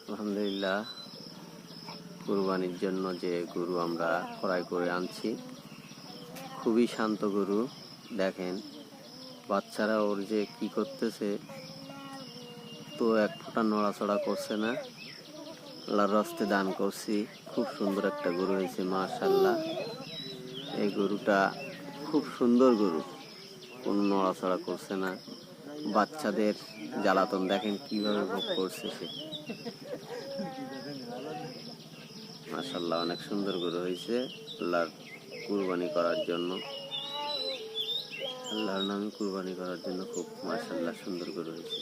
আলহামদুলিল্লাহ, কুরবানির জন্য যে গরু আমরা ক্রয় করে আনছি খুবই শান্ত গরু। দেখেন বাচ্চারা ওর যে কি করতেছে, তো এক ফোঁটা নড়াচড়া করছে না। আল্লাহর রাস্তে দান করছি, খুব সুন্দর একটা গরু হয়েছে মাশাআল্লাহ। এই গরুটা খুব সুন্দর গরু, কোনো নড়াচড়া করছে না। বাচ্চাদের জ্বালাতন দেখেন কিভাবে ভোগ করছে সে। মাশাআল্লাহ, অনেক সুন্দর গরু হয়েছে আল্লাহর কুরবানি করার জন্য। আল্লাহর নামে কুরবানি করার জন্য খুব মাশাআল্লাহ সুন্দর গরু হয়েছে।